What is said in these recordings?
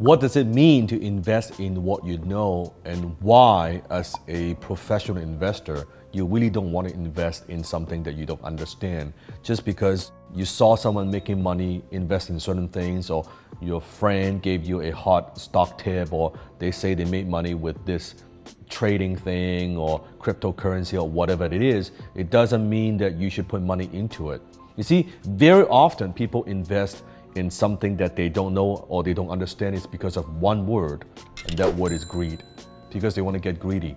What does it mean to invest in what you know, and why, as a professional investor, you really don't want to invest in something that you don't understand just because you saw someone making money investing in certain things, or your friend gave you a hot stock tip, or they say they made money with this trading thing or cryptocurrency or whatever it is. It doesn't mean that you should put money into it. You see, very often people invest in something that they don't know or they don't understand is because of one word, and that word is greed. Because they want to get greedy.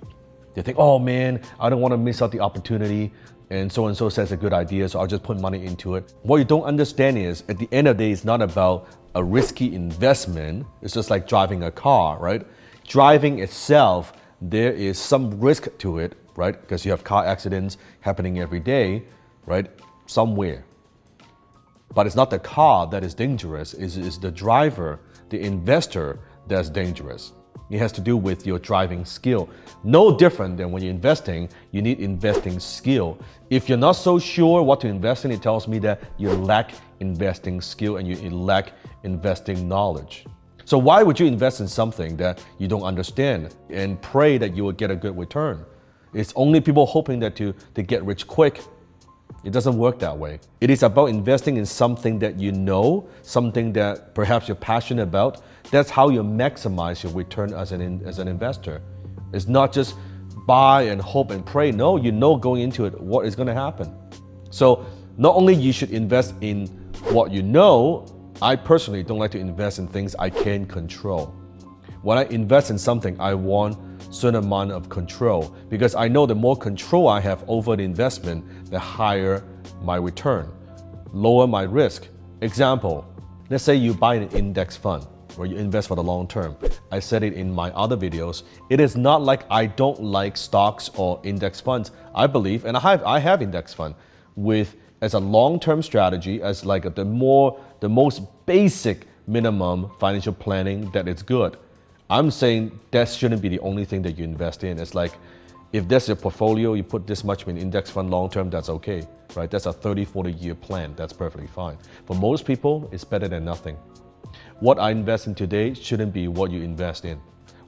They think, oh man, I don't want to miss out the opportunity, and so says a good idea, so I'll just put money into it. What you don't understand is, at the end of the day, it's not about a risky investment. It's just like driving a car, right? Driving itself, there is some risk to it, right? Because you have car accidents happening every day, right? Somewhere. But it's not the car that is dangerous, it's the driver, the investor that's dangerous. It has to do with your driving skill. No different than when you're investing, you need investing skill. If you're not so sure what to invest in, it tells me that you lack investing skill and you lack investing knowledge. So why would you invest in something that you don't understand and pray that you will get a good return? It's only people hoping that to get rich quick. It doesn't work that way. It is about investing in something that you know, something that perhaps you're passionate about. That's how you maximize your return as an investor. It's not just buy and hope and pray. No, you know going into it what is going to happen. So not only you should invest in what you know, I personally don't like to invest in things I can't control. When I invest in something, I want certain amount of control, because I know the more control I have over the investment, the higher my return, lower my risk. Example, let's say you buy an index fund where you invest for the long term. I said it in my other videos. It is not like I don't like stocks or index funds. I believe, and I have index fund with as a long-term strategy, as like the most basic minimum financial planning, that it's good. I'm saying that shouldn't be the only thing that you invest in. It's like, if that's your portfolio, you put this much in index fund long term, that's okay, right? That's a 30, 40 year plan, that's perfectly fine. For most people, it's better than nothing. What I invest in today shouldn't be what you invest in.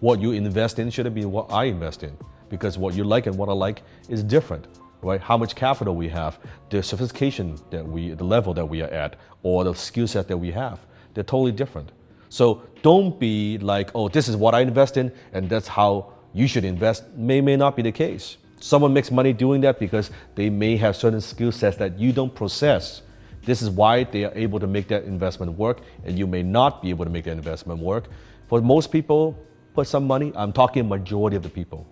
What you invest in shouldn't be what I invest in, because what you like and what I like is different, right? How much capital we have, the sophistication the level that we are at, or the skill set that we have, they're totally different. So don't be like, oh, this is what I invest in and that's how you should invest. May not be the case. Someone makes money doing that because they may have certain skill sets that you don't possess. This is why they are able to make that investment work, and you may not be able to make that investment work. For most people, put some money, I'm talking majority of the people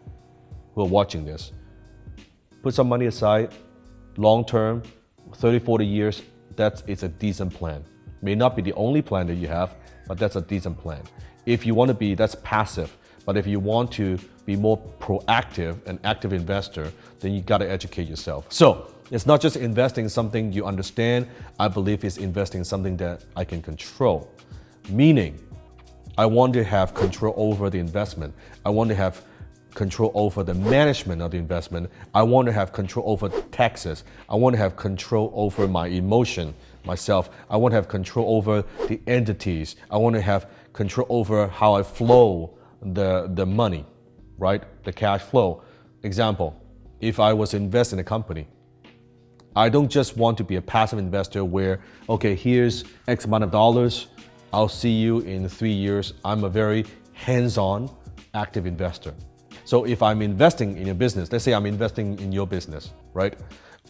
who are watching this. Put some money aside, long term, 30, 40 years, it's a decent plan. May not be the only plan that you have, but that's a decent plan. If you want to be, that's passive. But if you want to be more proactive and active investor, then you got to educate yourself. So it's not just investing in something you understand. I believe it's investing in something that I can control. Meaning, I want to have control over the investment. I want to have control over the management of the investment. I want to have control over taxes. I want to have control over my emotion, myself. I want to have control over the entities. I want to have control over how I flow the money, right? The cash flow. Example, if I was to invest in a company, I don't just want to be a passive investor where, okay, here's X amount of dollars, I'll see you in 3 years. I'm a very hands-on, active investor. So if I'm investing in a business, let's say I'm investing in your business, right?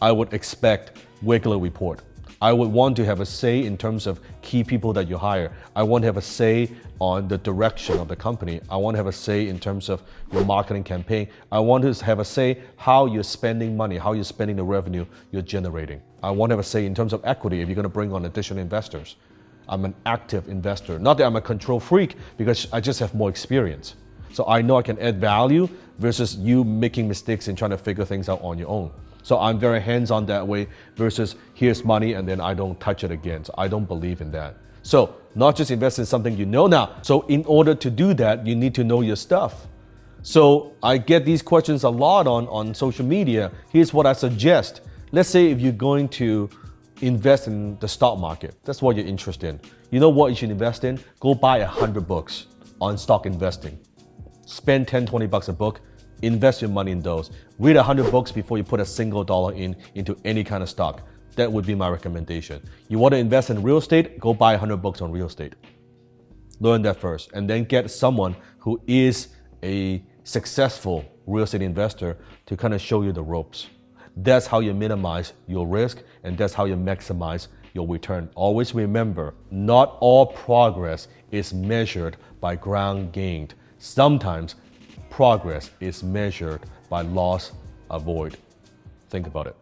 I would expect regular report. I would want to have a say in terms of key people that you hire. I want to have a say on the direction of the company. I want to have a say in terms of your marketing campaign. I want to have a say how you're spending money, how you're spending the revenue you're generating. I want to have a say in terms of equity if you're going to bring on additional investors. I'm an active investor. Not that I'm a control freak, because I just have more experience. So I know I can add value versus you making mistakes and trying to figure things out on your own. So I'm very hands-on that way versus here's money and then I don't touch it again. So I don't believe in that. So not just invest in something you know now. So in order to do that, you need to know your stuff. So I get these questions a lot on social media. Here's what I suggest. Let's say if you're going to invest in the stock market. That's what you're interested in. You know what you should invest in? Go buy 100 books on stock investing. Spend 10, 20 bucks a book, invest your money in those. Read 100 books before you put a single dollar into any kind of stock. That would be my recommendation. You want to invest in real estate? Go buy 100 books on real estate. Learn that first, and then get someone who is a successful real estate investor to kind of show you the ropes. That's how you minimize your risk, and that's how you maximize your return. Always remember, not all progress is measured by ground gained. Sometimes progress is measured by loss avoided. Think about it.